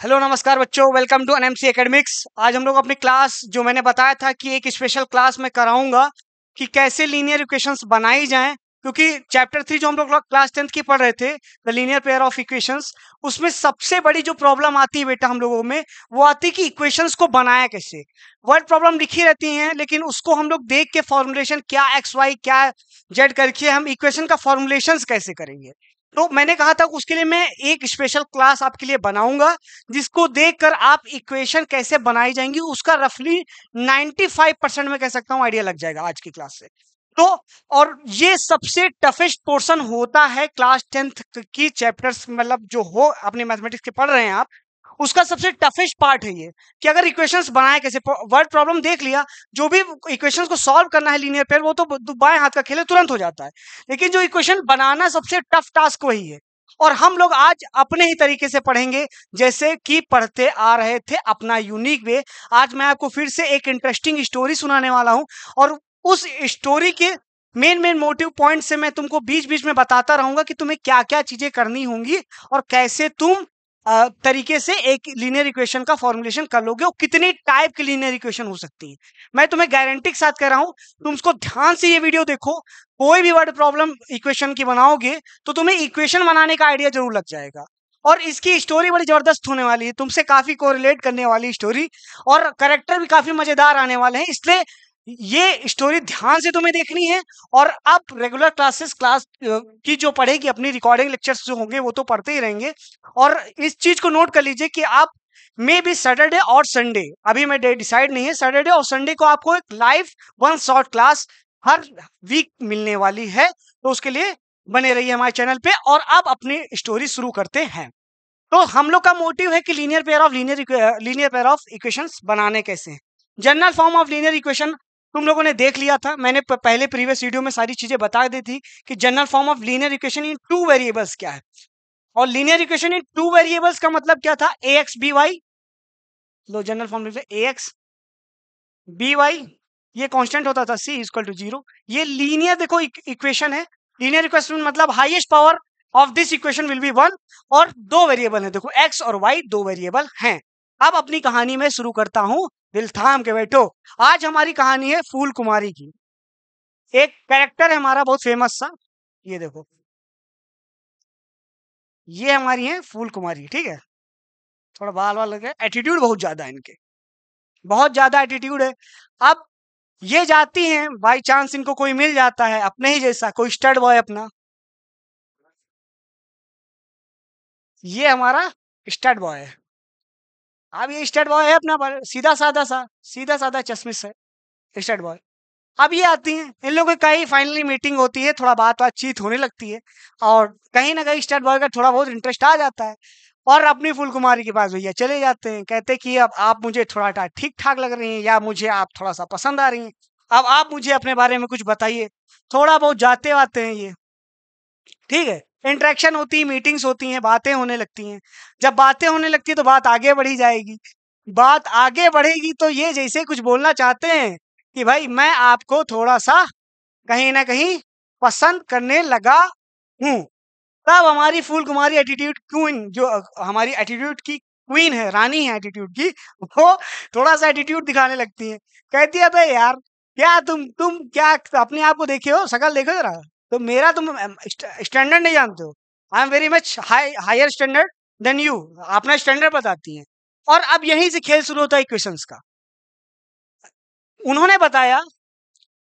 Hello नमस्कार बच्चों, welcome to NMC academics. आज हम लोग अपनी क्लास जो मैंने बताया था कि एक स्पेशल क्लास में कराऊंगा कि कैसे लीनियर इक्वेशंस बनाई जाएं, क्योंकि चैप्टर 3 जो हम लोग क्लास 10th की पढ़ रहे थे, the linear pair of equations, उसमें सबसे बड़ी जो प्रॉब्लम आती है बेटा हम लोगों में, वो आती है कि इक्वेशंस को बनाया कैसे। वर्ड प्रॉब्लम लिखी रहती हैं, लेकिन उसको हम लोग देख के फॉर्मुलेशन क्या एक्स वाई क्या जेड करके हम इक्वेशन का फॉर्मुलेशन कैसे करेंगे। तो मैंने कहा था उसके लिए मैं एक स्पेशल क्लास आपके लिए बनाऊंगा, जिसको देखकर आप इक्वेशन कैसे बनाई जाएंगी उसका रफली 95% में कह सकता हूं आइडिया लग जाएगा आज की क्लास से। तो और ये सबसे टफेस्ट पोर्शन होता है क्लास 10th की चैप्टर्स, मतलब जो हो अपने मैथमेटिक्स के पढ़ रहे हैं आप, उसका सबसे टफेस्ट पार्ट है ये कि अगर इक्वेशंस बनाए कैसे। वर्ड प्रॉब्लम देख लिया, जो भी इक्वेशंस को सॉल्व करना है लीनियर पेयर, वो तो बाएं हाथ का खेल है, तुरंत हो जाता है, लेकिन जो इक्वेशन बनाना सबसे टफ टास्क वही है। और हम लोग आज अपने ही तरीके से पढ़ेंगे जैसे कि पढ़ते आ रहे थे, अपना यूनिक वे। आज मैं आपको फिर से एक इंटरेस्टिंग स्टोरी सुनाने वाला हूं, और उस स्टोरी के मेन मोटिव पॉइंट से मैं तुमको बीच बीच में बताता रहूंगा कि तुम्हें क्या क्या चीजें करनी होंगी और कैसे तुम तरीके से एक लीनियर इक्वेशन का फॉर्मुलेशन कर लोगे, और कितनी टाइप की लीनियर इक्वेशन हो सकती है। मैं तुम्हें गारंटी के साथ कह रहा हूं, तुम उसको ध्यान से ये वीडियो देखो। कोई भी वर्ड प्रॉब्लम इक्वेशन की बनाओगे तो तुम्हें इक्वेशन बनाने का आइडिया जरूर लग जाएगा। और इसकी स्टोरी बड़ी जबरदस्त होने वाली है, तुमसे काफी कोरिलेट करने वाली स्टोरी, और करेक्टर भी काफी मजेदार आने वाले हैं, इसलिए ये स्टोरी ध्यान से तुम्हें देखनी है। और अब रेगुलर क्लास की जो पढ़ेगी, अपनी रिकॉर्डिंग लेक्चर्स जो होंगे वो तो पढ़ते ही रहेंगे। और इस चीज को नोट कर लीजिए कि आप मे बी सैटरडे और संडे, अभी मैं डेट डिसाइड नहीं है, सैटरडे और संडे को आपको एक लाइव वन शॉर्ट क्लास हर वीक मिलने वाली है। तो उसके लिए बने रहिए हमारे चैनल पे, और आप अपनी स्टोरी शुरू करते हैं। तो हम लोग का मोटिव है कि लीनियर पेयर ऑफ इक्वेशंस बनाने कैसे हैं। General form of linear equation तुम लोगों ने देख लिया था, मैंने पहले प्रीवियस वीडियो में सारी चीजें बता दी थी कि general form of linear equation in two variables क्या है। और linear equation in two variables का मतलब क्या था, ए एक्स बी वाई। लो जनरल फॉर्म लिख ए एक्स बी वाई, ये कांस्टेंट होता था सी इक्वल टू 0। ये लीनियर देखो इक्वेशन है। लीनियर इक्वेशन मतलब highest power of this equation will be 1, और दो वेरिएबल है, देखो एक्स और वाई दो वेरिएबल हैं। अब अपनी कहानी में शुरू करता हूं, दिल थाम के बैठो। आज हमारी कहानी है फूल कुमारी की। एक कैरेक्टर है हमारा बहुत फेमस सा, ये देखो, ये हमारी है फूल कुमारी, ठीक है। थोड़ा बाल वाल लगे, एटीट्यूड बहुत ज्यादा है इनके, बहुत ज्यादा एटीट्यूड है। अब ये जाती हैं, बाई चांस इनको कोई मिल जाता है अपने ही जैसा, कोई स्टड बॉय अपना, ये हमारा स्टड बॉय है। अब ये स्टड बॉय है अपना, सीधा साधा चश्मिश है स्टड बॉय। अब ये आती हैं, इन लोगों की कहीं फाइनली मीटिंग होती है, थोड़ा बातचीत होने लगती है, और कहीं ना कहीं स्टड बॉय का थोड़ा बहुत इंटरेस्ट आ जाता है, और अपनी फूल कुमारी के पास भैया चले जाते हैं। कहते हैं कि अब आप मुझे थोड़ा ठीक ठाक लग रही हैं, या मुझे आप थोड़ा सा पसंद आ रही हैं, अब आप मुझे अपने बारे में कुछ बताइए। थोड़ा बहुत जाते आते हैं ये, ठीक है। इंटरेक्शन होती है, मीटिंग्स होती हैं, बातें होने लगती हैं। जब बातें होने लगती है तो बात आगे बढ़ी जाएगी। बात आगे बढ़ेगी तो ये जैसे कुछ बोलना चाहते हैं कि भाई मैं आपको थोड़ा सा कहीं ना कहीं पसंद करने लगा हूं। तब हमारी फूल कुमारी एटीट्यूड क्वीन, जो हमारी एटीट्यूड की क्वीन है, रानी है एटीट्यूड की, वो थोड़ा सा एटीट्यूड दिखाने लगती है। कहती है भाई यार, क्या तुम क्या अपने आप को देखे हो, शकल देखो जरा, तो मेरा तुम स्टैंडर्ड नहीं जानते हो। I am very much higher standard than you, अपना स्टैंडर्ड बताती हैं। और अब यहीं से खेल शुरू होता है क्वेश्चंस का। उन्होंने बताया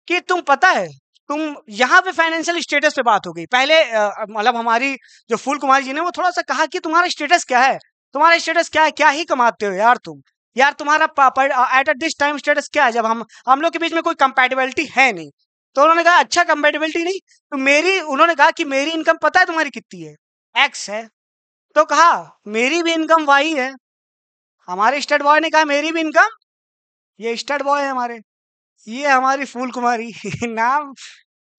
कि तुम पता है, तुम यहाँ पे फाइनेंशियल स्टेटस पे बात हो गई। पहले मतलब हमारी जो फूल कुमारी जी ने वो थोड़ा सा कहा कि तुम्हारा स्टेटस क्या है, तुम्हारा स्टेटस क्या है, क्या ही कमाते हो यार तुम, यार तुम्हारा एट दिस टाइम स्टेटस क्या है, जब हम लोग के बीच में कोई कंपैटिबिलिटी है नहीं। तो उन्होंने कहा अच्छा कंपैटिबिलिटी नहीं, तो उन्होंने कहा कि मेरी इनकम पता है तुम्हारी कितनी है, एक्स है। तो कहा मेरी भी इनकम वाई है। हमारे स्टड बॉय ने कहा मेरी भी इनकम, ये स्टड बॉय है हमारे, ये हमारी फूल कुमारी नाम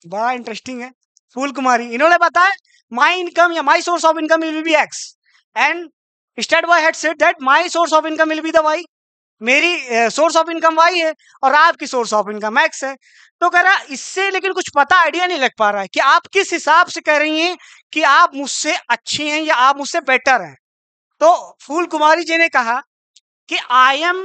बड़ा इंटरेस्टिंग है, फूल कुमारी। इन्होंने बताया माई इनकम या my source of income will be X, and state boy had said that my source of income will be the Y. मेरी सोर्स ऑफ इनकम वाई है और आपकी सोर्स ऑफ इनकम एक्स है। तो कह रहा इससे लेकिन कुछ पता आइडिया नहीं लग पा रहा है कि आप किस हिसाब से कह रही हैं कि आप मुझसे अच्छी हैं या आप मुझसे बेटर हैं। तो फूल कुमारी जी ने कहा कि I am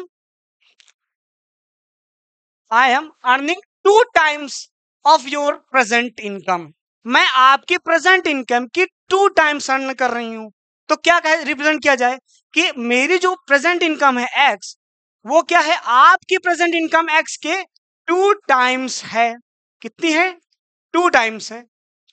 earning 2 times of your present income. मैं आपकी प्रेजेंट इनकम की 2 टाइम्स अर्न कर रही हूं। तो क्या रिप्रेजेंट किया जाए कि मेरी जो प्रेजेंट इनकम है एक्स, वो क्या है, आपकी प्रेजेंट इनकम एक्स के 2 टाइम्स है। कितनी है? 2 टाइम्स है।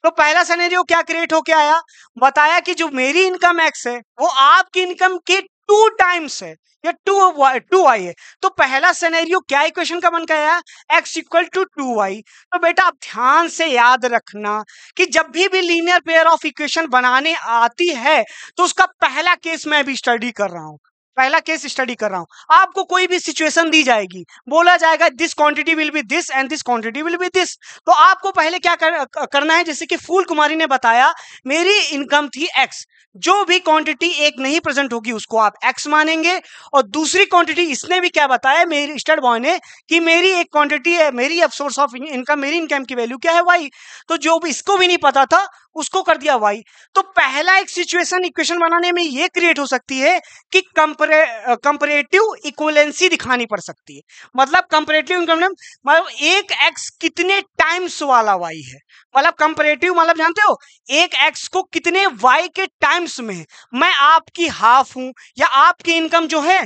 तो पहला सिनेरियो क्या क्रिएट होके आया, बताया कि जो मेरी इनकम एक्स है वो आपकी इनकम के 2 टाइम्स है या 2 वाई है। तो पहला सिनेरियो क्या इक्वेशन का बन के आया, x इक्वल टू 2y। तो बेटा आप ध्यान से याद रखना कि जब भी लीनियर पेयर ऑफ इक्वेशन बनाने आती है तो उसका पहला केस मैं अभी स्टडी कर रहा हूं, पहला केस स्टडी कर रहा हूं। आपको कोई भी सिचुएशन दी जाएगी, बोला जाएगा this quantity will be this and this quantity will be this, तो आपको पहले क्या करना है, जैसे कि फूल कुमारी ने बताया मेरी इनकम थी एक्स, जो भी क्वांटिटी एक नहीं प्रेजेंट होगी उसको आप एक्स मानेंगे, और दूसरी क्वांटिटी इसने भी क्या बताया मेरी स्टड बॉय ने कि मेरी एक क्वांटिटी है, मेरी अब सोर्स ऑफ इनकम, मेरी इनकम की वैल्यू क्या है वाई। तो जो भी इसको भी नहीं पता था उसको कर दिया वाई। तो पहला एक सिचुएशन इक्वेशन बनाने में ये क्रिएट हो सकती है कि कंपैरेटिव इक्विवेलेंसी दिखानी पड़ सकती है। मतलब कंपैरेटिव इनकम मतलब एक एक्स कितने टाइम्स वाला वाई है, मतलब कंपैरेटिव मतलब जानते हो एक एक्स को कितने वाई के टाइम्स में है। मैं आपकी हाफ हूं या आपकी इनकम जो है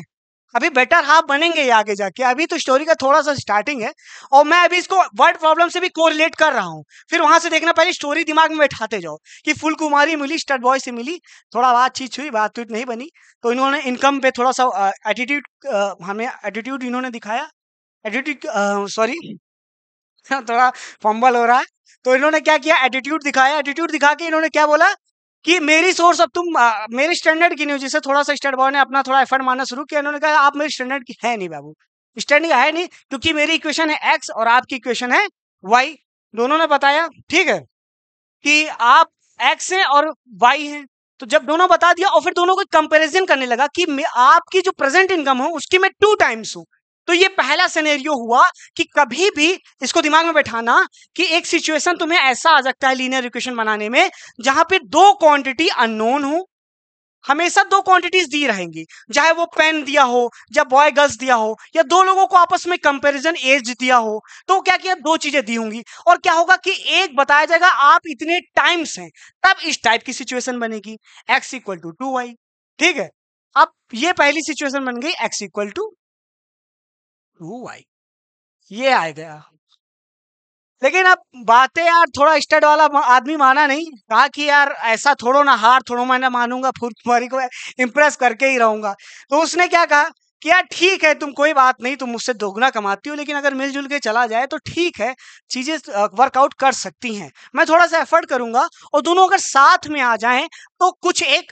अभी बेटर हाफ बनेंगे ये आगे जाके, अभी तो स्टोरी का थोड़ा सा स्टार्टिंग है और मैं अभी इसको वर्ड प्रॉब्लम से भी कोरिलेट कर रहा हूं, फिर वहां से देखना, पहले स्टोरी दिमाग में बैठाते जाओ कि फुल कुमारी मिली, स्टड बॉय से मिली, थोड़ा बातचीत हुई, बातचीत नहीं बनी, तो इन्होंने इनकम पे थोड़ा सा एटीट्यूड, हमें एटीट्यूड इन्होंने दिखाया, एटीट्यूड सॉरी थोड़ा फंबल हो रहा है। तो इन्होंने क्या किया, एटीट्यूड दिखाया, एटीट्यूड दिखा के इन्होंने क्या बोला कि मेरी सोर्स अब तुम मेरी स्टैंडर्ड की नहीं हो, जिससे थोड़ा सा स्टड बॉय ने अपना थोड़ा एफर्ट मारना शुरू किया। इन्होंने कहा आप मेरी स्टैंडर्ड की है नहीं बाबू, स्टैंडर्ड है नहीं, क्योंकि मेरी इक्वेशन है एक्स और आपकी इक्वेशन है वाई। दोनों ने बताया ठीक है कि आप एक्स हैं और वाई हैं। तो जब दोनों बता दिया और फिर दोनों को कंपैरिजन करने लगा कि आपकी जो प्रेजेंट इनकम हो उसकी मैं 2 टाइम्स हूं। तो ये पहला सिनेरियो हुआ कि कभी भी इसको दिमाग में बैठाना कि एक सिचुएशन तुम्हें ऐसा आ सकता है लीनियर इक्वेशन बनाने में जहां पे 2 क्वांटिटी अननोन हो, हमेशा 2 क्वांटिटीज दी रहेंगी, चाहे वो पेन दिया हो या बॉय गर्ल्स दिया हो या 2 लोगों को आपस में कंपैरिजन एज दिया हो, तो क्या किया 2 चीजें दी होंगी और क्या होगा कि एक बताया जाएगा आप इतने टाइम्स हैं, तब इस टाइप की सिचुएशन बनेगी x इक्वल टू 2y। ठीक है, अब ये पहली सिचुएशन बन गई x इक्वल टू 2y, ये आ गया। लेकिन अब बातें यार थोड़ा स्टड वाला आदमी माना नहीं, कहा कि यार ऐसा थोड़ो ना, हार थोड़ो मैं ना मानूंगा, फुल कुमारी को इम्प्रेस करके ही रहूंगा। तो उसने क्या कहा कि यार ठीक है, तुम कोई बात नहीं, तुम मुझसे दोगुना कमाती हो, लेकिन अगर मिलजुल के चला जाए तो ठीक है, चीजें वर्कआउट कर सकती हैं, मैं थोड़ा सा एफर्ट करूंगा और दोनों अगर साथ में आ जाएं तो कुछ एक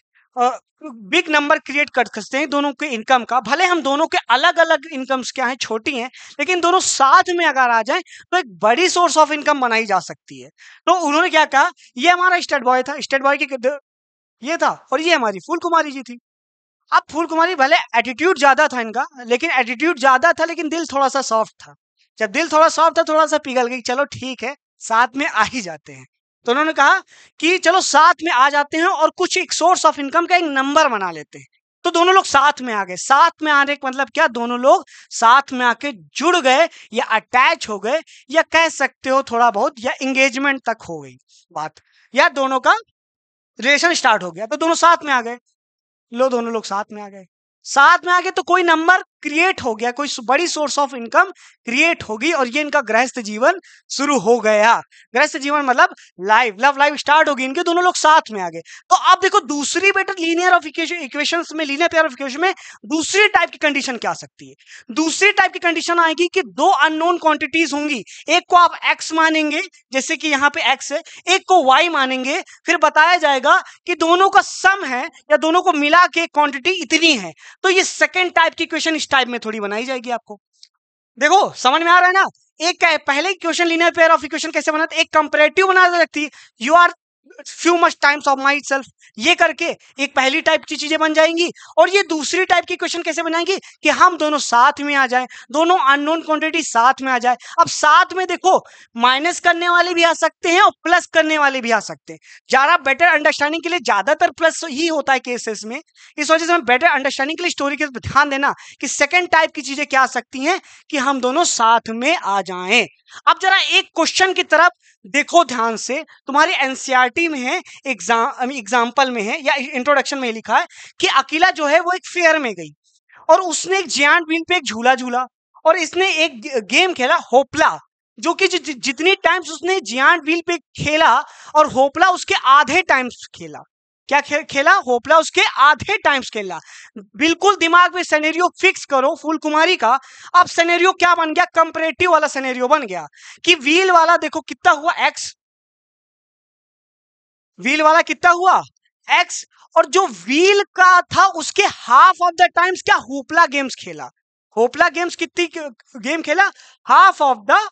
बिग नंबर क्रिएट कर सकते हैं दोनों के इनकम का। भले हम दोनों के अलग अलग इनकम्स क्या हैं, छोटी हैं, लेकिन दोनों साथ में अगर आ जाएं तो एक बड़ी सोर्स ऑफ इनकम बनाई जा सकती है। तो उन्होंने क्या कहा, ये हमारा स्टड बॉय था, स्टड बॉय की ये था, और ये हमारी फूल कुमारी जी थी। अब फूल कुमारी भले एटीट्यूड ज्यादा था इनका, लेकिन एटीट्यूड ज्यादा था लेकिन दिल थोड़ा सा सॉफ्ट था। जब दिल थोड़ा सॉफ्ट था, थोड़ा सा पिघल गई, चलो ठीक है साथ में आ ही जाते हैं। तो उन्होंने कहा कि चलो साथ में आ जाते हैं और कुछ एक सोर्स ऑफ इनकम का एक नंबर बना लेते हैं। तो दोनों लोग साथ में आ गए। साथ में आने का मतलब क्या, दोनों लोग साथ में आके जुड़ गए या अटैच हो गए, या कह सकते हो थोड़ा बहुत, या एंगेजमेंट तक हो गई बात, या दोनों का रिलेशन स्टार्ट हो गया। तो दोनों साथ में आ गए, लो दोनों लोग साथ में आ गए। साथ में आ गए तो कोई नंबर क्रिएट हो गया, कोई बड़ी सोर्स ऑफ इनकम क्रिएट होगी और ये इनका गृहस्थ जीवन शुरू हो गया। गृहस्थ जीवन मतलब लाइफ, लव लाइफ स्टार्ट होगी इनके, दोनों लोग साथ में आ गए। तो अब देखो दूसरी बेटर लीनियर ऑफ इक्वेशंस में, लीनियर पेयर ऑफ इक्वेशन में दूसरी टाइप की कंडीशन क्या आ सकती है। दूसरी टाइप की कंडीशन आएगी कि 2 अननोन क्वांटिटीज होंगी, एक को आप x मानेंगे जैसे कि यहाँ पे x है, एक को y मानेंगे, फिर बताया जाएगा कि दोनों का सम है या दोनों को मिला के क्वांटिटी इतनी है। तो ये सेकंड टाइप की इक्वेशन इस टाइप में थोड़ी बनाई जाएगी आपको। देखो समझ में आ रहा है ना, एक क्या है, पहले equation linear pair of equation कैसे बनाते, एक कंपैरेटिव बना सकती है, you are few much times of myself, ये करके एक पहली टाइप की चीजें बन जाएंगी। और ये दूसरी टाइप की क्वेश्चन कैसे बनाएंगी कि हम दोनों साथ में आ जाए, दोनों अननोन क्वांटिटी साथ में आ जाए। अब साथ में देखो माइनस करने वाले भी आ सकते हैं और प्लस करने वाले भी आ सकते हैं। ज्यादा बेटर अंडरस्टैंडिंग के लिए ज्यादातर प्लस ही होता है केसेस में, इस वजह से मैं बेटर अंडरस्टैंडिंग के लिए स्टोरी के ध्यान देना कि सेकेंड टाइप की चीजें क्या आ सकती हैं कि हम दोनों साथ में आ जाएं। अब जरा एक क्वेश्चन की तरफ देखो ध्यान से, तुम्हारी एनसीईआरटी में है, एग्जाम्पल में है या इंट्रोडक्शन में लिखा है कि अकेला जो है वो एक फेयर में गई और उसने एक जायंट व्हील पे एक झूला झूला और इसने एक गेम खेला होपला, जो कि जितनी टाइम्स उसने जायंट व्हील पे खेला और होपला उसके आधे टाइम्स खेला। क्या खेला? होपला उसके आधे टाइम्स खेला। बिल्कुल दिमाग में सिनेरियो फिक्स करो फूल कुमारी का। अब सिनेरियो क्या बन गया? कंपैरेटिव वाला सिनेरियो बन गया कि व्हील वाला देखो कितना हुआ x, व्हील वाला कितना हुआ x, और जो व्हील का था उसके हाफ ऑफ द टाइम्स क्या होपला गेम्स खेला। होपला गेम्स कितनी गेम खेला? हाफ ऑफ द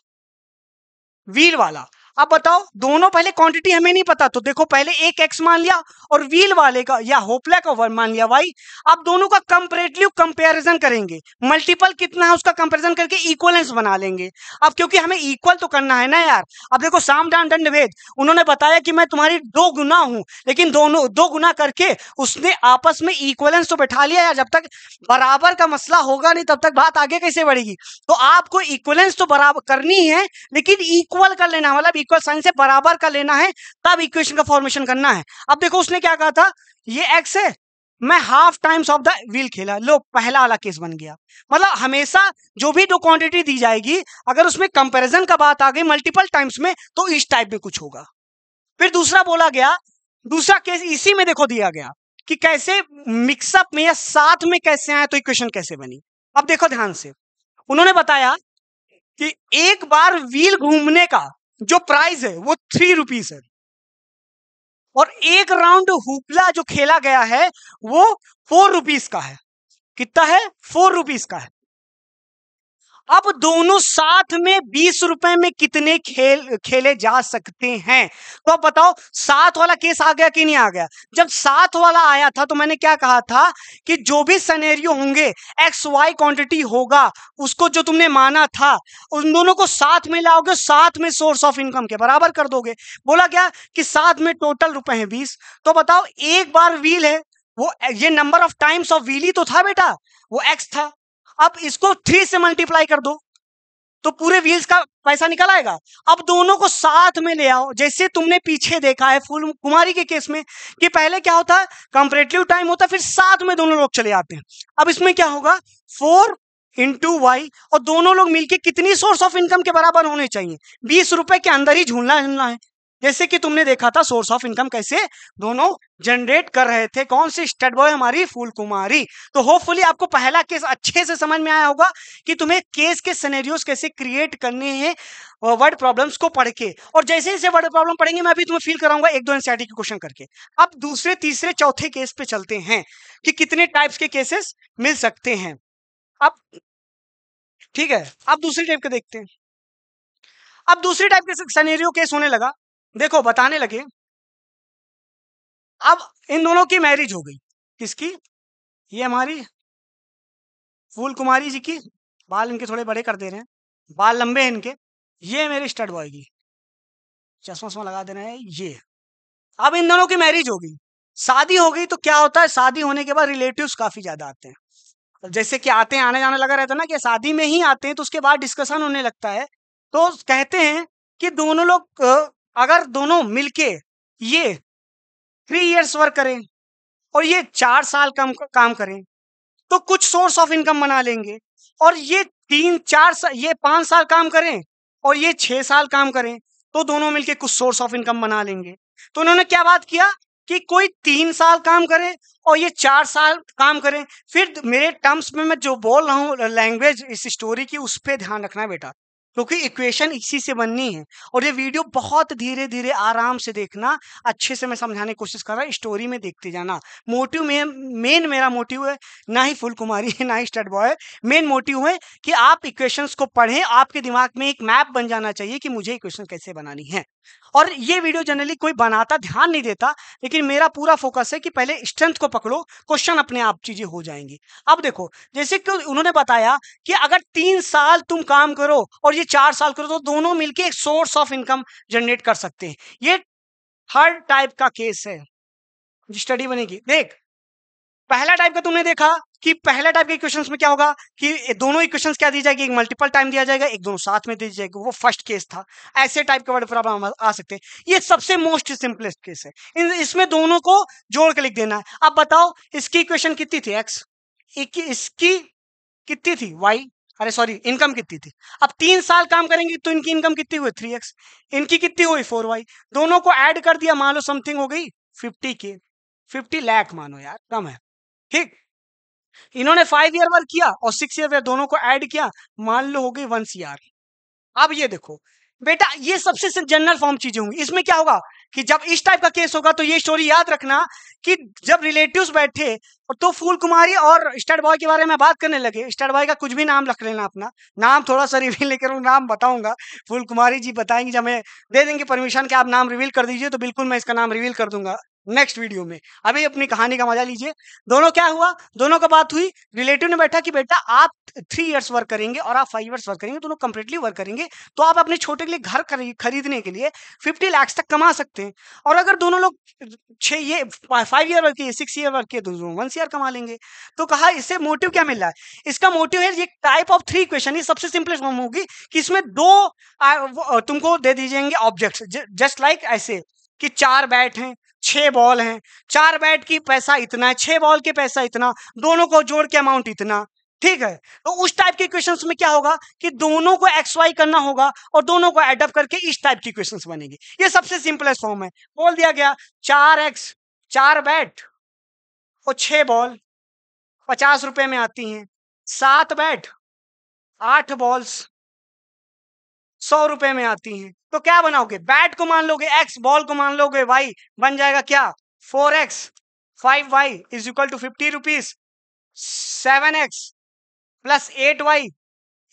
व्हील वाला। अब बताओ दोनों, पहले क्वांटिटी हमें नहीं पता तो देखो पहले एक x मान लिया और व्हील वाले का या होपला का वन मान लिया y। अब दोनों का कंपैरेटिव कंपैरिजन करेंगे, मल्टीपल कितना है उसका कंपैरिजन करके इक्वलेंस बना लेंगे। अब क्योंकि हमें इक्वल तो करना है ना यार। अब देखो साम दान दंड भेद, उन्होंने बताया कि मैं तुम्हारी 2 गुना हूं, लेकिन दोनों 2 गुना करके उसने आपस में इक्वलेंस तो बैठा लिया यार। जब तक बराबर का मसला होगा नहीं तब तक बात आगे कैसे बढ़ेगी। तो आपको इक्वलेंस तो बराबर करनी है, लेकिन इक्वल कर लेना, मतलब इक्वल साइन से बराबर का लेना है, तब इक्वेशन का फॉर्मेशन करना है। अब देखो उसने क्या कहा था, ये x है, मैं half times of the wheel खेला, लो पहला वाला केस बन गया। मतलब हमेशा जो भी 2 क्वांटिटी दी जाएगी अगर उसमें कंपैरिजन का बात आ गई मल्टीपल टाइम्स में तो इस टाइप में कुछ होगा। फिर दूसरा बोला गया, दूसरा केस इसी में देखो दिया गया कि कैसे मिक्सअप में या साथ में कैसे आए तो इक्वेशन कैसे बनी। अब देखो ध्यान से, उन्होंने बताया कि एक बार व्हील घूमने का जो प्राइस है वो 3 रुपीज है और एक राउंड हुपला जो खेला गया है वो 4 रुपीज का है। कितना है? 4 रुपीज का है। अब दोनों साथ में 20 रुपए में कितने खेले जा सकते हैं? तो अब बताओ साथ वाला केस आ गया कि नहीं आ गया? जब साथ वाला आया था तो मैंने क्या कहा था कि जो भी सिनेरियो होंगे एक्स वाई क्वांटिटी होगा, उसको जो तुमने माना था उन दोनों को साथ में लाओगे, साथ में सोर्स ऑफ इनकम के बराबर कर दोगे। बोला गया कि साथ में टोटल रुपए हैं 20। तो बताओ एक बार व्हील है, वो ये number of times of wheel ही तो था बेटा, वो एक्स था। अब इसको 3 से मल्टीप्लाई कर दो तो पूरे व्हील्स का पैसा निकल आएगा। अब दोनों को साथ में ले आओ, जैसे तुमने पीछे देखा है फूल कुमारी के केस में कि पहले क्या होता है, कंपैरेटिव टाइम होता है, फिर साथ में दोनों लोग चले आते हैं। अब इसमें क्या होगा, 4 इंटू वाई, और दोनों लोग मिलके कितनी सोर्स ऑफ इनकम के बराबर होने चाहिए? 20 रुपए के अंदर ही झूलना है। जैसे कि तुमने देखा था सोर्स ऑफ इनकम कैसे दोनों जनरेट कर रहे थे, कौन सी स्टड बॉय? हमारी फूल कुमारी। तो होपफुली आपको पहला केस अच्छे से समझ में आया होगा कि तुम्हें केस के सिनेरियोस कैसे क्रिएट करने हैं वर्ड प्रॉब्लम्स को पढ़ के। और जैसे जैसे वर्ड प्रॉब्लम पढ़ेंगे मैं अभी तुम्हें फील कराऊंगा 1-2 एनसीईआरटी के क्वेश्चन करके। अब दूसरे तीसरे चौथे केस पे चलते हैं कि कितने टाइप्स के केसेस मिल सकते हैं। अब ठीक है, अब दूसरी टाइप के देखते हैं। अब दूसरी टाइप के सिनेरियो केस होने लगा, देखो बताने लगे। अब इन दोनों की मैरिज हो गई, किसकी? ये हमारी फूल कुमारी जी की, बाल इनके थोड़े बड़े कर दे रहे हैं, बाल लंबे हैं इनके। ये मेरे स्टड बॉय की, चश्मा लगा देना है ये। अब इन दोनों की मैरिज हो गई, शादी हो गई। तो क्या होता है, शादी होने के बाद रिलेटिव्स काफी ज्यादा आते हैं। जैसे कि आते हैं, आने जाने लगा रहता है ना, कि शादी में ही आते हैं तो उसके बाद डिस्कशन होने लगता है। तो कहते हैं कि दोनों लोग अगर दोनों मिलके ये 3 इयर्स वर्क करें और ये 4 साल काम करें तो कुछ सोर्स ऑफ इनकम बना लेंगे, और ये 3-4 साल, ये 5 साल काम करें और ये 6 साल काम करें तो दोनों मिलके कुछ सोर्स ऑफ इनकम बना लेंगे। तो उन्होंने क्या बात किया कि कोई 3 साल काम करे और ये 4 साल काम करें। फिर मेरे टर्म्स में मैं जो बोल रहा हूँ लैंग्वेज इस स्टोरी की, उस पर ध्यान रखना बेटा, क्योंकि इक्वेशन इसी से बननी है। और ये वीडियो बहुत धीरे धीरे आराम से देखना, अच्छे से मैं समझाने की कोशिश कर रहा हूँ, स्टोरी में देखते जाना। मोटिव में मेन मेरा मोटिव है, ना ही फुल कुमारी है ना ही स्टड बॉय, मेन मोटिव है कि आप इक्वेशंस को पढ़ें, आपके दिमाग में एक मैप बन जाना चाहिए कि मुझे इक्वेशन कैसे बनानी है। और ये वीडियो जनरली कोई बनाता ध्यान नहीं देता, लेकिन मेरा पूरा फोकस है कि पहले स्ट्रेंथ को पकड़ो, क्वेश्चन अपने आप चीजें हो जाएंगी। अब देखो, जैसे कि उन्होंने बताया कि अगर 3 साल तुम काम करो और ये 4 साल करो तो दोनों मिलके एक सोर्स ऑफ इनकम जनरेट कर सकते हैं। ये थर्ड टाइप का केस है, स्टडी बनेगी। देख, पहला टाइप का तुमने देखा कि पहला टाइप के इक्वेशंस में क्या होगा कि दोनों इक्वेशंस क्या दी जाएगी, एक मल्टीपल टाइम दिया जाएगा, एक दोनों साथ में दी जाएगी, वो फर्स्ट केस था। ऐसे टाइप के वर्ड प्रॉब्लम आ सकते हैं। ये सबसे मोस्ट सिंपलेस्ट केस है, इसमें दोनों को जोड़ के लिख देना है। अब बताओ इसकी इक्वेशन कितनी थी, एक्स, इसकी कितनी थी, वाई, अरे सॉरी इनकम कितनी थी। अब 3 साल काम करेंगे तो इनकी इनकम कितनी हुई, 3x, इनकी कितनी हुई 4y, दोनों को ऐड कर दिया, मान लो समथिंग हो गई 50K, 50 लाख मानो यार, कम है, ठीक। इन्होंने 5 ईयर वर्क किया और 6 ईयर दोनों को ऐड किया, मान लो हो गई 1 CR। अब ये देखो बेटा, ये सबसे जनरल फॉर्म चीजें होंगी। इसमें क्या होगा कि जब इस टाइप का केस होगा तो ये स्टोरी याद रखना कि जब रिलेटिव्स बैठे तो फूल कुमारी और स्टड बॉय के बारे में बात करने लगे, स्टड बॉय का कुछ भी नाम रख लेना, अपना नाम थोड़ा सा रिवील लेकर नाम बताऊंगा, फूल कुमारी जी बताएंगे, जब मैं दे देंगे परमिशन कि आप नाम रिवील कर दीजिए तो बिल्कुल मैं इसका नाम रिवील कर दूंगा नेक्स्ट वीडियो में। अभी अपनी कहानी का मजा लीजिए। दोनों क्या हुआ, दोनों का बात हुई, रिलेटिव ने बैठा कि बेटा आप 3 इयर्स वर्क करेंगे और आप 5 इयर्स वर्क करेंगे, दोनों कंप्लीटली वर्क करेंगे तो आप अपने छोटे के लिए घर खरीदने के लिए 50 लाख तक कमा सकते हैं। और अगर दोनों लोग 5 ईयर वर्क किए, 6 ईयर वर्क किए तो 1 CR कमा लेंगे। तो कहा इससे मोटिव क्या मिल रहा है, इसका मोटिव है ये टाइप ऑफ 3 इक्वेशन, ये सबसे सिंपलेस्ट फॉर्म होगी कि इसमें 2 तुमको दे दीजिएंगे ऑब्जेक्ट्स, जस्ट लाइक ऐसे कि 4 बैट हैं, 6 बॉल हैं, 4 बैट की पैसा इतना है, 6 बॉल के पैसा इतना, दोनों को जोड़ के अमाउंट इतना, ठीक है। तो उस टाइप के इक्वेशंस में क्या होगा कि दोनों को एक्स वाई करना होगा और दोनों को एडअप करके इस टाइप की इक्वेशंस बनेगी। ये सबसे सिंपलेस्ट फॉर्म है। बोल दिया गया 4x, 4 बैट और 6 बॉल 50 रुपए में आती हैं, 7 बैट 8 बॉल्स 100 रुपए में आती हैं। तो क्या बनाओगे, बैट को मान लोगे x, बॉल को मान लोगे y, बन जाएगा क्या 4x 5y is equal to 50 rupees, 7x plus 8y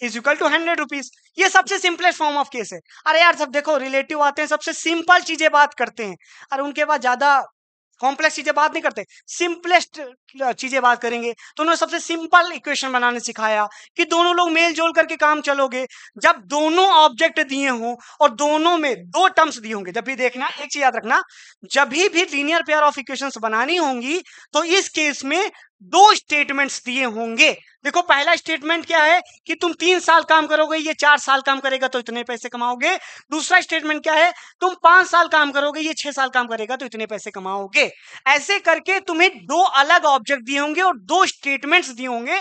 is equal to 100 rupees. ये सबसे सिंपलेस्ट फॉर्म ऑफ केस है। अरे यार सब देखो, रिलेटिव आते हैं सबसे सिंपल चीजें बात करते हैं, और उनके बाद ज्यादा कॉम्प्लेक्स चीजें बात नहीं करते, सिंपलेस्ट चीजें बात करेंगे। तो उन्होंने सबसे सिंपल इक्वेशन बनाने सिखाया कि दोनों लोग मेल जोल करके काम चलोगे, जब दोनों ऑब्जेक्ट दिए हों और दोनों में 2 टर्म्स दिए होंगे। जब भी देखना, एक चीज याद रखना, जब भी लीनियर पेयर ऑफ इक्वेशंस बनानी होंगी तो इस केस में 2 स्टेटमेंट्स दिए होंगे। देखो पहला स्टेटमेंट क्या है कि तुम 3 साल काम करोगे, ये 4 साल काम करेगा तो इतने पैसे कमाओगे। दूसरा स्टेटमेंट क्या है, तुम 5 साल काम करोगे, ये 6 साल काम करेगा तो इतने पैसे कमाओगे। ऐसे करके तुम्हें 2 अलग ऑब्जेक्ट दिए होंगे और 2 स्टेटमेंट्स दिए होंगे,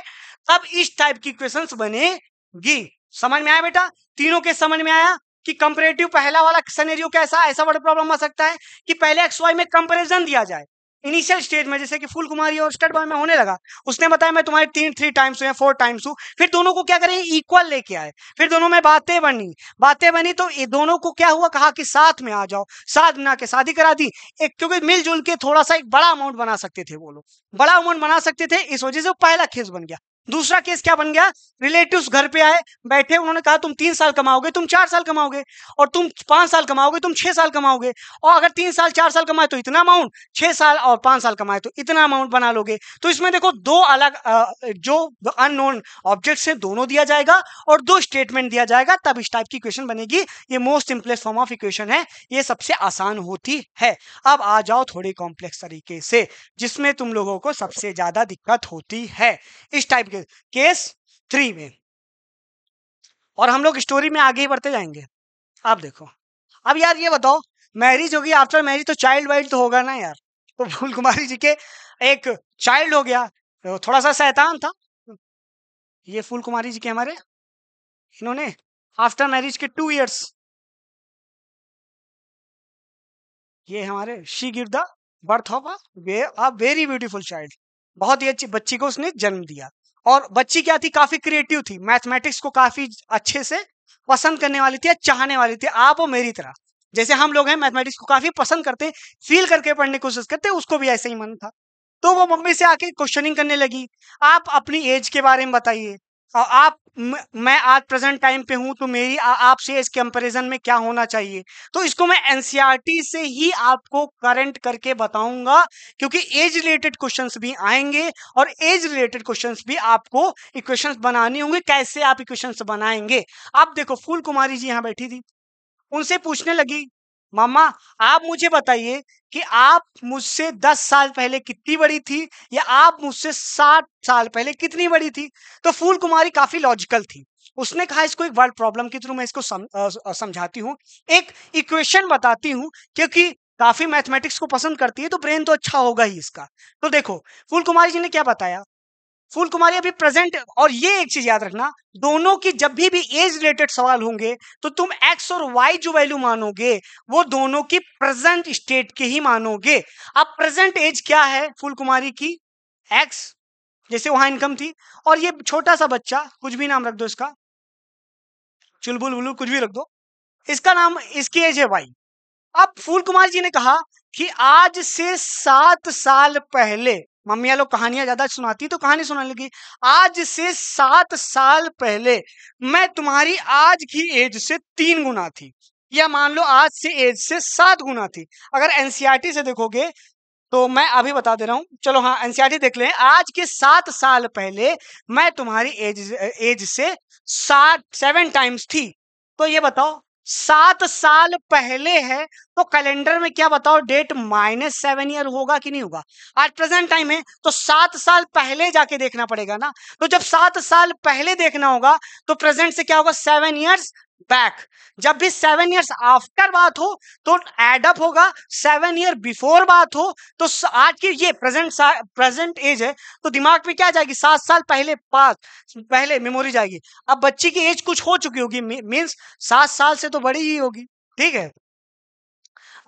तब इस टाइप की इक्वेशंस बनेगी। समझ में आया बेटा, तीनों के समझ में आया कि कंपैरेटिव पहला वाला सिनेरियो कैसा, ऐसा वर्ड प्रॉब्लम आ सकता है कि पहले एक्स वाई में कंपैरिजन दिया जाए इनिशियल स्टेज में, जैसे कि फूल कुमारी और स्टड बॉय में होने लगा। उसने बताया मैं तुम्हारे 3 टाइम्स हूं या 4 टाइम्स हूं, फिर दोनों को क्या करें, इक्वल लेके आए, फिर दोनों में बातें बनी तो ये दोनों को क्या हुआ, कहा कि साथ में आ जाओ, साथ बना के शादी करा दी। एक क्योंकि मिलजुल के थोड़ा सा एक बड़ा अमाउंट बना सकते थे, वो लोग बड़ा अमाउंट बना सकते थे, इस वजह से वो पहला केस बन गया। दूसरा केस क्या बन गया, रिलेटिव्स घर पे आए, बैठे, उन्होंने कहा तुम 3 साल कमाओगे, तुम 4 साल कमाओगे, और तुम 5 साल कमाओगे, तुम 6 साल कमाओगे, और अगर 3 साल 4 साल कमाए तो इतना अमाउंट, 6 साल और 5 साल कमाए तो इतना अमाउंट बना लोगे। तो इसमें देखो 2 अलग जो अननोन ऑब्जेक्ट्स हैं दोनों दिया जाएगा और 2 स्टेटमेंट दिया जाएगा, तब इस टाइप की इक्वेशन बनेगी। ये most simplest form of equation है, ये सबसे आसान होती है। अब आ जाओ थोड़ी कॉम्प्लेक्स तरीके से, जिसमें तुम लोगों को सबसे ज्यादा दिक्कत होती है इस टाइप केस 3 में, और हम लोग स्टोरी में आगे ही बढ़ते जाएंगे। आप देखो, अब यार ये बताओ, मैरिज होगी, आफ्टर मैरिज तो चाइल्ड वाइल्ड तो होगा ना यार। तो फूल कुमारी जी के एक चाइल्ड हो गया, तो थोड़ा सा शैतान था ये फूल कुमारी जी के हमारे, इन्होंने आफ्टर मैरिज के 2 इयर्स, ये हमारे she give the birth of a very beautiful child, बहुत ही अच्छी बच्ची को उसने जन्म दिया। और बच्ची क्या थी, काफी क्रिएटिव थी, मैथमेटिक्स को काफी अच्छे से पसंद करने वाली थी, चाहने वाली थी, आप और मेरी तरह। जैसे हम लोग हैं मैथमेटिक्स को काफी पसंद करते हैं, फील करके पढ़ने की कोशिश करते हैं, उसको भी ऐसे ही मन था। तो वो मम्मी से आके क्वेश्चनिंग करने लगी, आप अपनी एज के बारे में बताइए, और मैं आज प्रेजेंट टाइम पे हूं तो मेरी आपसे इस कंपैरिजन में क्या होना चाहिए। तो इसको मैं एनसीईआरटी से ही आपको करंट करके बताऊंगा, क्योंकि एज रिलेटेड क्वेश्चंस भी आएंगे और एज रिलेटेड क्वेश्चंस भी आपको इक्वेशंस बनाने होंगे। कैसे आप इक्वेशंस बनाएंगे? आप देखो, फूल कुमारी जी यहाँ बैठी थी, उनसे पूछने लगी, मामा आप मुझे बताइए कि आप मुझसे 10 साल पहले कितनी बड़ी थी, या आप मुझसे 60 साल पहले कितनी बड़ी थी। तो फूल कुमारी काफी लॉजिकल थी, उसने कहा इसको एक वर्ड प्रॉब्लम के थ्रू मैं इसको समझाती हूँ, एक इक्वेशन बताती हूँ, क्योंकि काफी मैथमेटिक्स को पसंद करती है तो ब्रेन तो अच्छा होगा ही इसका। तो देखो फूल कुमारी जी ने क्या बताया, फूल कुमारी अभी प्रेजेंट, और ये एक चीज याद रखना, दोनों की जब भी एज रिलेटेड सवाल होंगे तो तुम एक्स और वाई जो वैल्यू मानोगे वो दोनों की प्रेजेंट स्टेट के ही मानोगे। अब प्रेजेंट एज क्या है फूल कुमारी की? एक्स, जैसे वहां इनकम थी, और ये छोटा सा बच्चा, कुछ भी नाम रख दो इसका, चुलबुल बुलू कुछ भी रख दो, इसका नाम, इसकी एज है वाई। अब फूल कुमार जी ने कहा कि आज से 7 साल पहले, मम्मियाँ लोग कहानियां ज्यादा सुनाती तो कहानी सुनाने लगी, आज से 7 साल पहले मैं तुम्हारी आज की एज से 3 गुना थी, या मान लो आज से एज से 7 गुना थी। अगर एनसीईआरटी से देखोगे तो मैं अभी बता दे रहा हूं, चलो हाँ एनसीईआरटी देख लें, आज के 7 साल पहले मैं तुम्हारी एज से 7 टाइम्स थी। तो ये बताओ 7 साल पहले है तो कैलेंडर में क्या बताओ डेट -7 ईयर होगा कि नहीं होगा? आज प्रेजेंट टाइम है तो 7 साल पहले जाके देखना पड़ेगा ना। तो जब 7 साल पहले देखना होगा तो प्रेजेंट से क्या होगा? 7 ईयर्स बैक। जब भी 7 ईयर्स आफ्टर बात हो तो एडअप होगा, 7 ईयर बिफोर बात हो तो आज की ये प्रेजेंट एज है तो दिमाग में क्या जाएगी? 7 साल पहले, पास पहले मेमोरी जाएगी। अब बच्ची की एज कुछ हो चुकी होगी, मींस 7 साल से तो बड़ी ही होगी, ठीक है।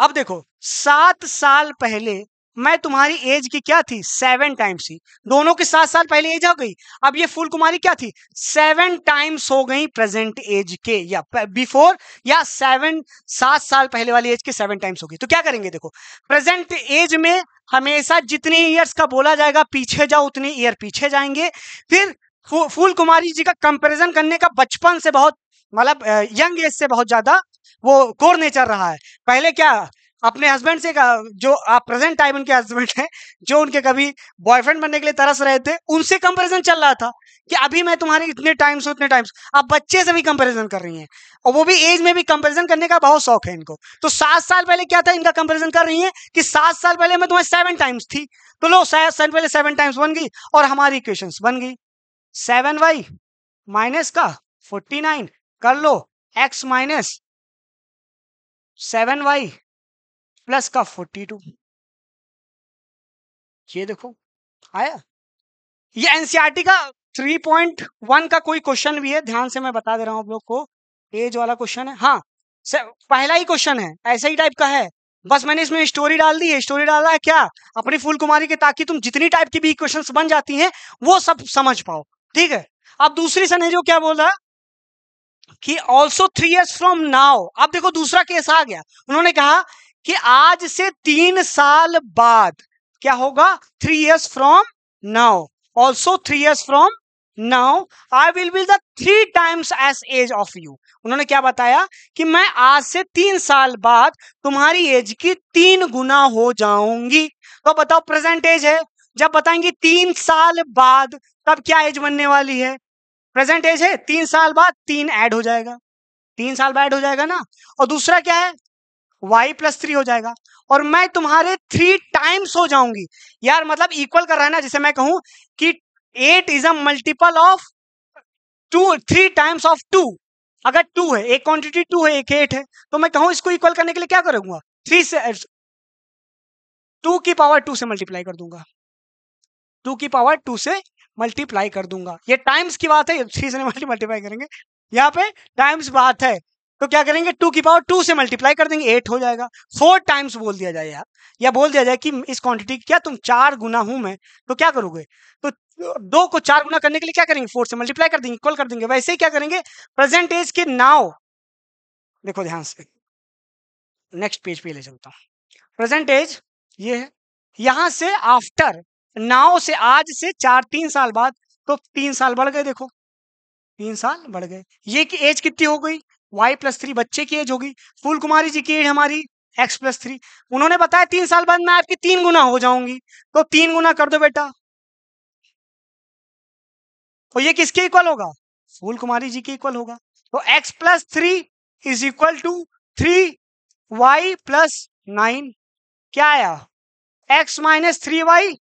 अब देखो 7 साल पहले मैं तुम्हारी एज की क्या थी? 7 टाइम्स थी, दोनों की 7 साल पहले एज हो गई। अब ये फूल कुमारी क्या थी? 7 टाइम्स हो गई प्रेजेंट एज के, या बिफोर, या 7 साल पहले वाली एज के 7 टाइम्स हो गई। तो क्या करेंगे? देखो प्रेजेंट एज में हमेशा जितने ईयर्स का बोला जाएगा पीछे जाओ, उतने ईयर पीछे जाएंगे। फिर फूल कुमारी जी का कंपैरिजन करने का बचपन से बहुत, मतलब यंग एज से बहुत ज्यादा वो कोर नेचर रहा है। पहले क्या अपने हस्बैंड से जो आप प्रेजेंट टाइम उनके हस्बैंड हैं, जो उनके कभी बॉयफ्रेंड बनने के लिए तरस रहे थे, उनसे कंपैरिजन चल रहा था कि अभी मैं तुम्हारे इतने टाइम्स उतने टाइम्स। अब बच्चे से भी कंपैरिजन कर रही हैं, और वो भी एज में भी कंपैरिजन करने का बहुत शौक है इनको। तो 7 साल पहले क्या था, इनका कंपैरिजन कर रही है कि 7 साल पहले मैं तुम्हारे 7 टाइम्स थी, तो लो 7 साल पहले 7 टाइम्स बन गई और हमारी इक्वेशंस बन गई। 7y माइनस का 49 कर लो, x माइनस 7y प्लस का 42। ये देखो आया। ये एनसीईआरटी का 3.1 का कोई क्वेश्चन भी है, ध्यान से मैं बता दे रहा हूं आप लोग को, एज वाला क्वेश्चन है। हाँ पहला ही क्वेश्चन है, ऐसा ही टाइप का है, बस मैंने इसमें स्टोरी डाल दी है। स्टोरी डाला है क्या? अपनी फूल कुमारी के, ताकि तुम जितनी टाइप की भी क्वेश्चंस बन जाती हैं वो सब समझ पाओ, ठीक है। अब दूसरी सिनेरियो क्या बोल रहा है कि ऑल्सो 3 years फ्रॉम नाउ। अब देखो दूसरा केस आ गया, उन्होंने कहा कि आज से 3 साल बाद क्या होगा? 3 years from now, also 3 years from now I will be the 3 times age age of you. उन्होंने क्या बताया कि मैं आज से 3 साल बाद तुम्हारी एज की 3 गुना हो जाऊंगी। तो बताओ प्रेजेंट एज है, जब बताएंगे 3 साल बाद तब क्या एज बनने वाली है? प्रेजेंट एज है, 3 साल बाद 3 ऐड हो जाएगा, 3 साल बाद हो जाएगा ना। और दूसरा क्या है? y प्लस 3 हो जाएगा, और मैं तुम्हारे 3 टाइम्स हो जाऊंगी। यार मतलब इक्वल कर रहा है ना, जैसे मैं कहूं कि 8 is a multiple of 2, 3 times of 2। अगर 2 है, एक क्वांटिटी 2 है, एक 8 है, तो मैं कहूं इसको इक्वल करने के लिए क्या करूंगा? 3 से 2 की पावर 2 से मल्टीप्लाई कर दूंगा, 2 की पावर 2 से मल्टीप्लाई कर दूंगा। ये टाइम्स की बात है, 3 से मल्टीप्लाई करेंगे, यहाँ पे टाइम्स बात है, तो क्या करेंगे? 2 की पावर 2 से मल्टीप्लाई कर देंगे, 8 हो जाएगा। 4 टाइम्स बोल दिया जाए यार, या बोल दिया जाए कि इस क्वांटिटी क्या तुम 4 गुना हूं मैं, तो क्या करोगे? तो 2 को 4 गुना करने के लिए क्या करेंगे? 4 से मल्टीप्लाई कर देंगे, इक्वल कर देंगे। वैसे ही क्या करेंगे प्रेजेंट एज के नाउ, देखो ध्यान से नेक्स्ट पेज पे ले चलता हूँ। प्रेजेंट एज ये है, यहां से आफ्टर नाउ से आज से 3 साल बाद, तो 3 साल बढ़ गए। देखो 3 साल बढ़ गए। ये की एज कितनी हो गई, y+3 बच्चे की एज होगी। फूल कुमारी जी की एज हमारी x+3। उन्होंने बताया 3 साल बाद मैं आपकी 3 गुना हो जाऊंगी, तो 3 गुना कर दो बेटा। तो ये किसके इक्वल होगा, फूल कुमारी जी के इक्वल होगा। तो x+3 is equal to 3y+9। क्या आया, x - 3y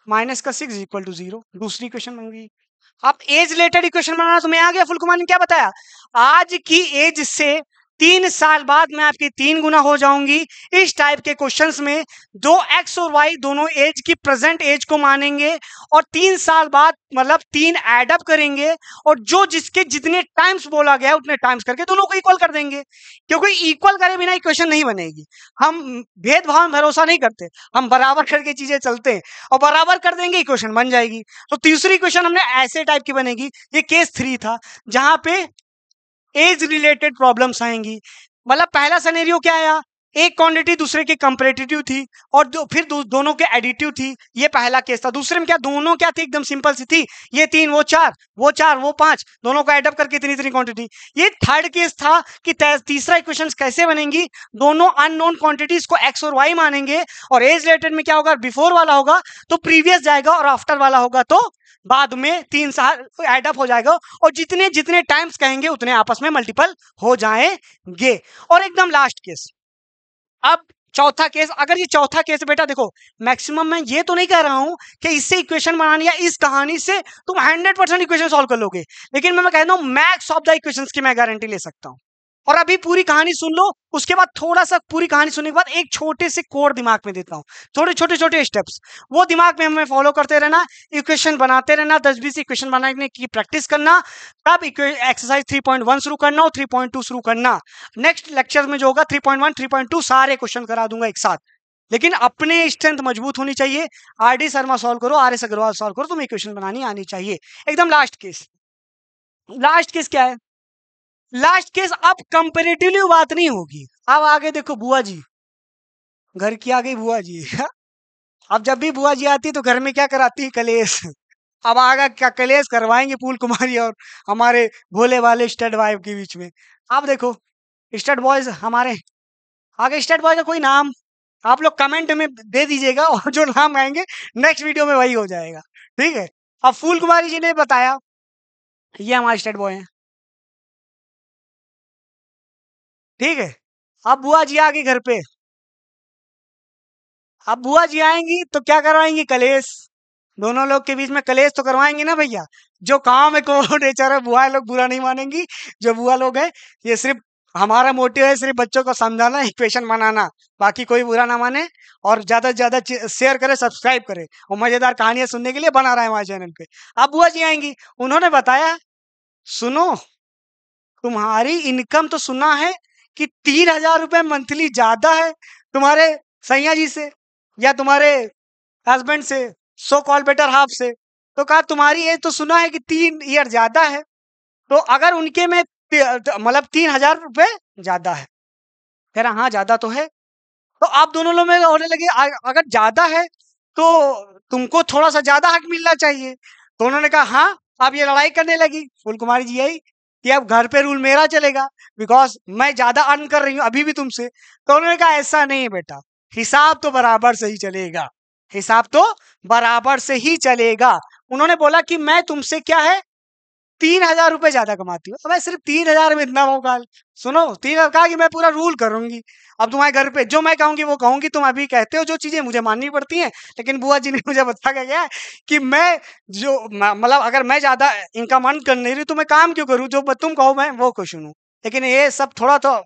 -6 इक्वल टू 0। दूसरी इक्वेशन बन गई। अब एज रिलेटेड इक्वेशन बनाना तुम्हें आ गया। फुल कुमार ने क्या बताया, आज की एज से 3 साल बाद मैं आपकी 3 गुना हो जाऊंगी। इस टाइप के क्वेश्चंस में दो एक्स और वाई दोनों एज की प्रेजेंट एज को मानेंगे और 3 साल बाद मतलब 3 एड अप करेंगे और जो जिसके जितने टाइम्स बोला गया उतने टाइम्स करके दोनों को इक्वल कर देंगे, क्योंकि इक्वल करे बिना इक्वेशन नहीं बनेगी। हम भेदभाव में भरोसा नहीं करते, हम बराबर करके चीजें चलते हैं और बराबर कर देंगे इक्वेशन बन जाएगी। तो तीसरी इक्वेशन हमने ऐसे टाइप की बनेगी। ये केस 3 था जहां पे एज रिलेटेड प्रॉब्लम्स आएंगी। मतलब पहला सिनेरियो क्या आया, एक क्वांटिटी दूसरे के कंपैरेटिव थी और फिर दोनों के एडिटिव थी। ये पहला केस था। दूसरे में क्या, दोनों क्या थी, एकदम सिंपल सी थी, ये 3 वो 4 वो 4 वो 5, दोनों को एडअप करके इतनी इतनी क्वांटिटी। ये थर्ड केस था कि तीसरा इक्वेशन कैसे बनेंगी, दोनों अननोन क्वांटिटीज को एक्स और वाई मानेंगे और एज रिलेटेड में क्या होगा, बिफोर वाला होगा तो प्रीवियस जाएगा और आफ्टर वाला होगा तो बाद में 3 साल एडअप हो जाएगा और जितने जितने टाइम्स कहेंगे उतने आपस में मल्टीपल हो जाएंगे। और एकदम लास्ट केस, अब चौथा केस। अगर ये चौथा केस बेटा देखो, मैक्सिमम मैं ये तो नहीं कह रहा हूं कि इससे इक्वेशन बनानी या इस कहानी से तुम 100% इक्वेशन सॉल्व कर लोगे, लेकिन मैं कहता हूं मैक्स ऑफ द इक्वेशंस की मैं गारंटी ले सकता हूं। और अभी पूरी कहानी सुन लो, उसके बाद थोड़ा सा पूरी कहानी सुनने के बाद एक छोटे से कोड दिमाग में देता हूं, थोड़े छोटे छोटे स्टेप्स, वो दिमाग में हमें फॉलो करते रहना, इक्वेशन बनाते रहना, 10-20 इक्वेशन बनाने की प्रैक्टिस करना, तब एक्सरसाइज 3.1 शुरू करना और 3.2 शुरू करना। नेक्स्ट लेक्चर में जो होगा 3.1 3.2 सारे क्वेश्चन करा दूंगा एक साथ, लेकिन अपने स्ट्रेंथ मजबूत होनी चाहिए। आर.डी. शर्मा सॉल्व करो, आर.एस. अग्रवाल सॉल्व करो, तुम इक्वेशन बनानी आनी चाहिए। एकदम लास्ट केस, लास्ट केस क्या है, लास्ट केस अब कंपेरेटिवली बात नहीं होगी। अब आगे देखो, बुआ जी घर की आ गई, बुआ जी अब जब भी बुआ जी आती तो घर में क्या कराती है, कलेश। अब आगे क्या कलेश करवाएंगे फूल कुमारी और हमारे भोले वाले स्टड वाइफ के बीच में। अब देखो स्टड बॉयज हमारे आगे, स्टड बॉय का कोई नाम आप लोग कमेंट में दे दीजिएगा और जो नाम आएंगे नेक्स्ट वीडियो में वही हो जाएगा, ठीक है। अब फूल कुमारी जी ने बताया ये हमारे स्टड बॉय हैं, ठीक है। अब बुआ जी आ गई घर पे, अब बुआ जी आएंगी तो क्या करवाएंगी, कलेश। दोनों लोग के बीच में कलेश तो करवाएंगे ना भैया। जो काम है को नेचर है, बुआ लोग बुरा नहीं मानेंगी। जो बुआ लोग है, ये सिर्फ हमारा मोटिव है सिर्फ बच्चों को समझाना, इक्वेशन बनाना, बाकी कोई बुरा ना माने। और ज्यादा से ज्यादा शेयर करे, सब्सक्राइब करे और मजेदार कहानियां सुनने के लिए बना रहा है हमारे चैनल पे। अब बुआ जी आएंगी, उन्होंने बताया सुनो तुम्हारी इनकम तो सुना है कि 3,000 रुपए मंथली ज्यादा है तुम्हारे सैया जी से या तुम्हारे हस्बैंड से, सो कॉल बेटर हाफ से। तो कहा तुम्हारी एज तो सुना है कि 3 ईयर ज्यादा है, तो अगर उनके में मतलब 3,000 रुपए ज्यादा है। कह रहा हाँ ज्यादा तो है। तो आप दोनों लोग में होने लगे अगर ज्यादा है तो तुमको थोड़ा सा ज्यादा हक मिलना चाहिए। तो उन्होंने कहा हाँ। अब ये लड़ाई करने लगी फूल कुमारी जी यही कि अब घर पे रूल मेरा चलेगा बिकॉज मैं ज्यादा अर्न कर रही हूँ अभी भी तुमसे। तो उन्होंने कहा ऐसा नहीं है बेटा, हिसाब तो बराबर से ही चलेगा, हिसाब तो बराबर से ही चलेगा। उन्होंने बोला कि मैं तुमसे क्या है 3,000 रुपए ज्यादा कमाती हूँ, अब मैं सिर्फ 3,000 में इतना होगा। सुनो 3,000 कहा कि मैं पूरा रूल करूंगी, अब तुम्हारे घर पे जो मैं कहूंगी वो कहूंगी। तुम अभी कहते हो जो चीजें मुझे माननी पड़ती हैं, लेकिन बुआ जी ने मुझे बता के गया कि मैं जो मतलब अगर मैं ज्यादा इनकम अर्न कर नहीं रही तो मैं काम क्यों करूँ, जो तुम कहो मैं वो क्यों सुनूं। लेकिन ये सब थोड़ा तो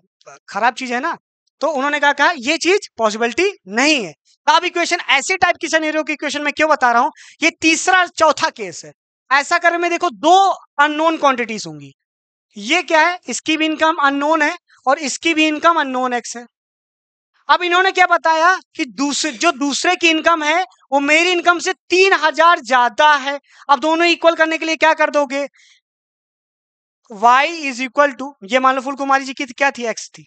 खराब चीज है ना। तो उन्होंने कहा ये चीज पॉसिबिलिटी नहीं है। अब इक्वेशन ऐसे टाइप की सिनेरियो की इक्वेशन मैं क्यों बता रहा हूँ, ये तीसरा चौथा केस है। ऐसा करने में देखो दो अननोन क्वांटिटीज होंगी। ये क्या है, इसकी भी इनकम अननोन है और इसकी भी इनकम अननोन एक्स है। अब इन्होंने क्या बताया कि दूसरे की इनकम है वो मेरी इनकम से 3,000 ज्यादा है। अब दोनों इक्वल करने के लिए क्या कर दोगे, y इज इक्वल टू, ये मान लो फूल कुमारी जी की क्या थी, x थी,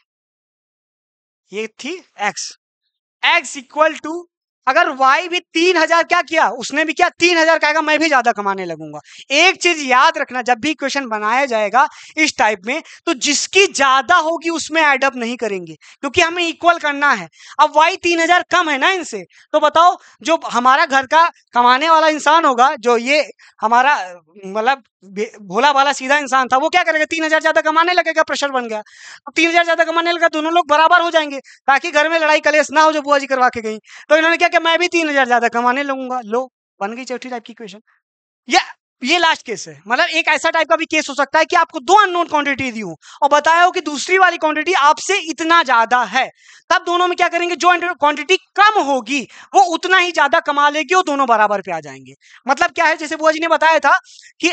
ये थी x, x इक्वल टू अगर वाई भी 3000 क्या किया, उसने भी क्या 3000 कहेगा, मैं भी ज्यादा कमाने लगूंगा। एक चीज याद रखना, जब भी क्वेश्चन बनाया जाएगा इस टाइप में, तो जिसकी ज्यादा होगी उसमें एडअप नहीं करेंगे, क्योंकि हमें इक्वल करना है। अब वाई 3000 कम है ना इनसे, तो बताओ जो हमारा घर का कमाने वाला इंसान होगा, जो ये हमारा मतलब भोला भाला सीधा इंसान था, वो क्या करेगा, 3000 ज्यादा कमाने लगेगा, प्रेशर बन गया। अब 3000 ज्यादा कमाने लगा, दोनों लोग बराबर हो जाएंगे, ताकि घर में लड़ाई कलेश ना हो जो बुआ जी करवा के गई। तो इन्होंने क्या किया, मैं भी 3000 ज्यादा कमाने लगूंगा। लो, बन गई चौथी टाइप की इक्वेशन। या ये लास्ट केस है, मतलब एक ऐसा टाइप का भी केस हो सकता है कि आपको दो अननोन क्वांटिटी दी हूं और बताया हो कि दूसरी वाली क्वांटिटी आपसे इतना ज्यादा है, तब दोनों में क्या करेंगे, जो क्वांटिटी कम होगी वो उतना ही ज्यादा कमा लेगी और दोनों बराबर पे आ जाएंगे। मतलब क्या है, जैसे बुआ जी ने बताया था कि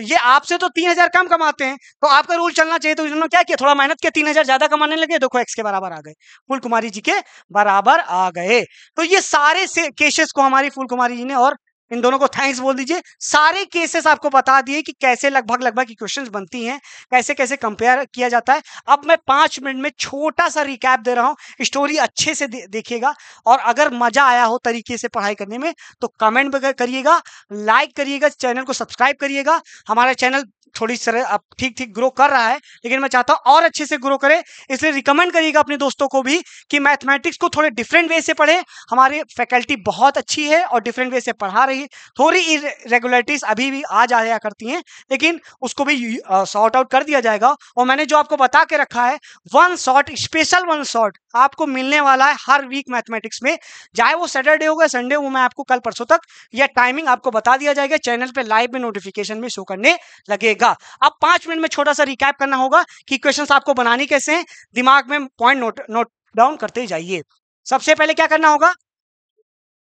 ये आपसे तो 3000 कम कमाते हैं, तो आपका रूल चलना चाहिए। तो इन्होंने क्या किया, थोड़ा मेहनत किया, 3000 ज्यादा कमाने लगे, देखो एक्स के बराबर आ गए, फूल कुमारी जी के बराबर आ गए। तो ये सारे केसेस को हमारी फूल कुमारी जी ने, और इन दोनों को थैंक्स बोल दीजिए, सारे केसेस आपको बता दिए कि कैसे लगभग लगभग की क्वेश्चंस बनती हैं, कैसे कैसे कंपेयर किया जाता है। अब मैं 5 मिनट में छोटा सा रिकैप दे रहा हूं, स्टोरी अच्छे से देखिएगा, और अगर मजा आया हो तरीके से पढ़ाई करने में तो कमेंट करिएगा, लाइक करिएगा, चैनल को सब्सक्राइब करिएगा। हमारा चैनल थोड़ी तरह अब ठीक ठीक ग्रो कर रहा है, लेकिन मैं चाहता हूं और अच्छे से ग्रो करे, इसलिए रिकमेंड करिएगा अपने दोस्तों को भी कि मैथमेटिक्स को थोड़े डिफरेंट वे से पढ़े। हमारी फैकल्टी बहुत अच्छी है और डिफरेंट वे से पढ़ा रही है। थोड़ी इरेगुलरिटीज अभी भी आ जाया करती हैं, लेकिन उसको भी सॉर्ट आउट कर दिया जाएगा। और मैंने जो आपको बता के रखा है, one shot, special one shot आपको मिलने वाला है हर वीक मैथमेटिक्स में, चाहे वो सैटरडे होगा संडे, वो मैं आपको कल परसों तक यह टाइमिंग आपको बता दिया जाएगा, चैनल पे लाइव में नोटिफिकेशन में शो करने लगेगा। अब 5 मिनट में छोटा सा रिकैप करना होगा कि क्वेश्चंस आपको बनानी कैसे हैं, दिमाग में पॉइंट नोट डाउन करते जाइए। सबसे पहले क्या करना होगा,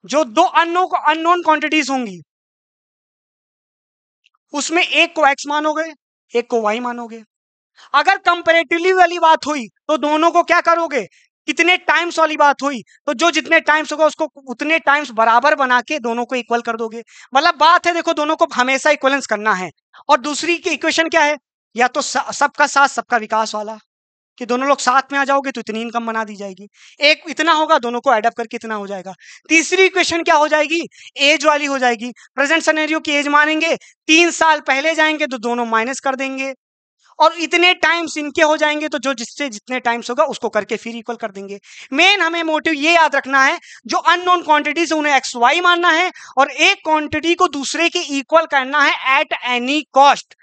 जो दो अननोन क्वांटिटीज होंगी उसमें एक को x मानोगे, एक को y मानोगे। अगर कंपैरेटिवली वाली बात हुई तो दोनों को क्या करोगे, कितने टाइम्स वाली बात हुई तो जो जितने टाइम्स होगा उसको उतने टाइम्स बराबर बना के दोनों को इक्वल कर दोगे। मतलब बात है, देखो दोनों को हमेशा इक्वलेंस करना है। और दूसरी की इक्वेशन क्या है, या तो सबका साथ सबका विकास वाला, कि दोनों लोग साथ में आ जाओगे तो इतनी इनकम बना दी जाएगी। एक इतना होगा, दोनों को एडअप करके इतना हो जाएगा। तीसरी इक्वेशन क्या हो जाएगी, एज वाली हो जाएगी। प्रेजेंट सिनेरियो की एज मानेंगे, 3 साल पहले जाएंगे तो दोनों माइनस कर देंगे, और इतने टाइम्स इनके हो जाएंगे तो जो जिससे जितने टाइम्स होगा उसको करके फिर इक्वल कर देंगे। मेन हमें मोटिव ये याद रखना है, जो अननोन क्वांटिटीज उन्हें एक्स वाई मानना है और एक क्वांटिटी को दूसरे के इक्वल करना है एट एनी कॉस्ट।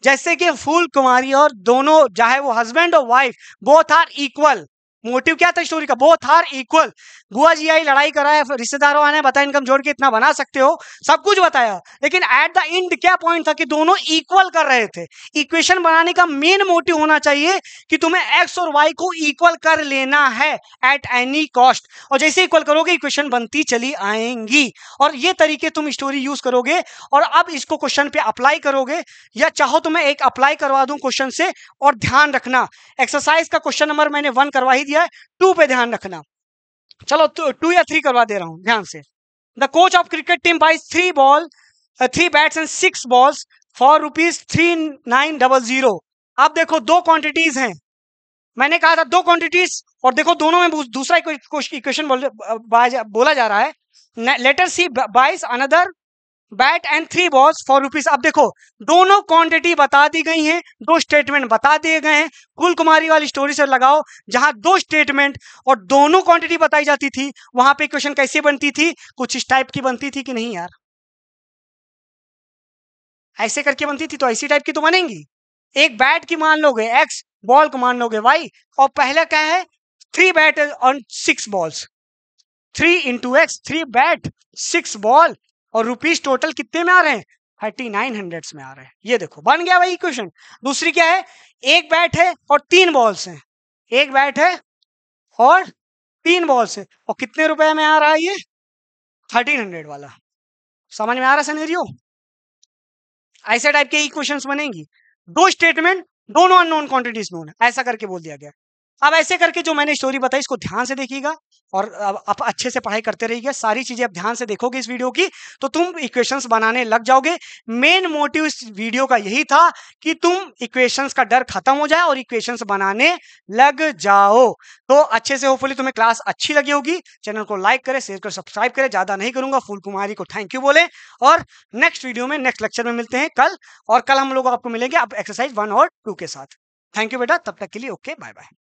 जैसे कि फूल कुमारी और दोनों, चाहे वो हस्बैंड और wife, both are equal. Motive क्या था स्टोरी का, बोथ आर इक्वल। बुआ जी आई, लड़ाई कराया, रिश्तेदारों आने बताया इनकम जोड़ के इतना बना सकते हो, सब कुछ बताया, लेकिन एट द एंड क्या पॉइंट था कि दोनों इक्वल कर रहे थे। इक्वेशन बनाने का मेन मोटिव होना चाहिए कि तुम्हें एक्स और वाई को इक्वल कर लेना है एट एनी कॉस्ट, और जैसे इक्वल करोगे इक्वेशन बनती चली आएंगी। और ये तरीके तुम स्टोरी यूज करोगे और अब इसको क्वेश्चन पे अप्लाई करोगे, या चाहो तो मैं एक अप्लाई करवा दूं क्वेश्चन से। और ध्यान रखना, एक्सरसाइज का क्वेश्चन नंबर मैंने 1 करवा ही दिया है, 2 पे ध्यान रखना। चलो 2 या 3 करवा दे रहा हूं ध्यान से। The coach of cricket team buys 3 bats and 6 balls for ₹3900। अब देखो दो क्वांटिटीज हैं, मैंने कहा था दो क्वांटिटीज, और देखो दोनों में दूसरा इक्वेशन बोला जा रहा है। Letter C buys another bat and 3 balls for ₹। अब देखो दोनों क्वांटिटी बता दी गई हैं, दो स्टेटमेंट बता दिए गए हैं। कुल कुमारी वाली स्टोरी से लगाओ, जहां दो स्टेटमेंट और दोनों क्वांटिटी बताई जाती थी, वहां पे क्वेश्चन कैसे बनती थी, कुछ इस टाइप की बनती थी कि नहीं यार, ऐसे करके बनती थी, तो ऐसी टाइप की तो बनेंगी। एक बैट की मान लोगे x, बॉल को मान लोगे y, और पहले क्या है 3 bat on 6 balls, 3 into x, 3 bat 6 ball, और रुपीस टोटल कितने में आ रहे हैं, 3900 में आ रहे हैं। ये देखो बन गया वही इक्वेशन। दूसरी क्या है, एक बैट है और 3 बॉल्स हैं, एक बैट है और 3 बॉल्स है, और कितने रुपए में आ रहा है ये, 1300 वाला। समझ में आ रहा सिनेरियो, ऐसे टाइप के इक्वेशंस बनेंगी। दो स्टेटमेंट, दोनों अननोन क्वांटिटीज नोन है, ऐसा करके बोल दिया गया। अब ऐसे करके जो मैंने स्टोरी बताई इसको ध्यान से देखिएगा, और आप अच्छे से पढ़ाई करते रहिए, सारी चीजें आप ध्यान से देखोगे इस वीडियो की तो तुम इक्वेशंस बनाने लग जाओगे। मेन मोटिव इस वीडियो का यही था कि तुम इक्वेशंस का डर खत्म हो जाए और इक्वेशंस बनाने लग जाओ। तो अच्छे से होपफुली तुम्हें क्लास अच्छी लगी होगी। चैनल को लाइक करें, शेयर करें, सब्सक्राइब करें। ज्यादा नहीं करूंगा, फूल कुमारी को थैंक यू बोले और नेक्स्ट वीडियो में नेक्स्ट लेक्चर में मिलते हैं कल। और कल हम लोग आपको मिलेंगे अब एक्सरसाइज 1 और 2 के साथ। थैंक यू बेटा, तब तक के लिए ओके, बाय बाय।